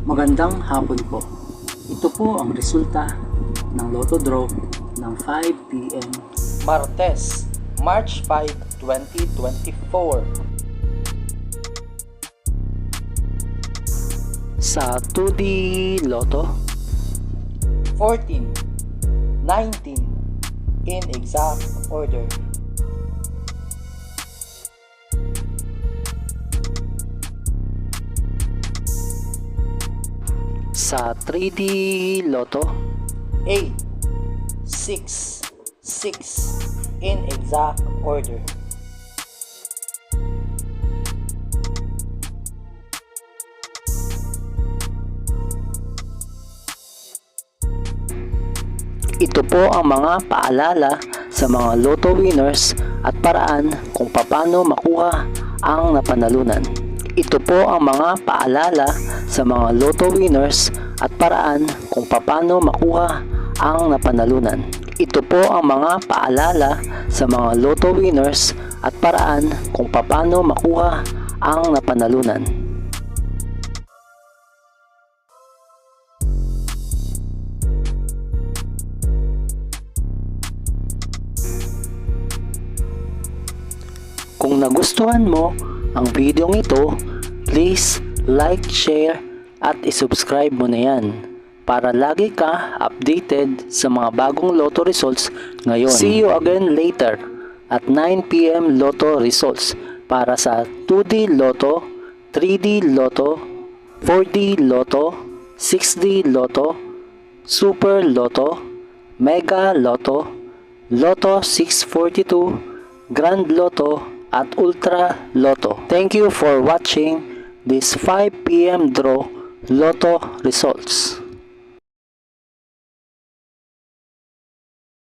Magandang hapon po. Ito po ang resulta ng Lotto Draw ng 5 p.m. Martes, March 5, 2024. Sa 2D Lotto, 14, 19, in exact order. sa 3D Lotto, 8, 6, 6, in exact order. ito po ang mga paalala sa mga Lotto winners at paraan kung paano makuha ang napanalunan. Ito po ang mga paalala sa mga Lotto winners at paraan kung paano makuha ang napanalunan. Ito po ang mga paalala sa mga Lotto winners at paraan kung paano makuha ang napanalunan. Kung nagustuhan mo ang video ito, please like, share at isubscribe mo na yan para lagi ka updated sa mga bagong Lotto results ngayon. See you again later at 9 p.m. Lotto results para sa 2D Lotto, 3D Lotto, 4D Lotto, 6D Lotto, Super Lotto, Mega Lotto, Lotto 642, Grand Lotto at Ultra Lotto. Thank you for watching this 5 p.m. draw Lotto results.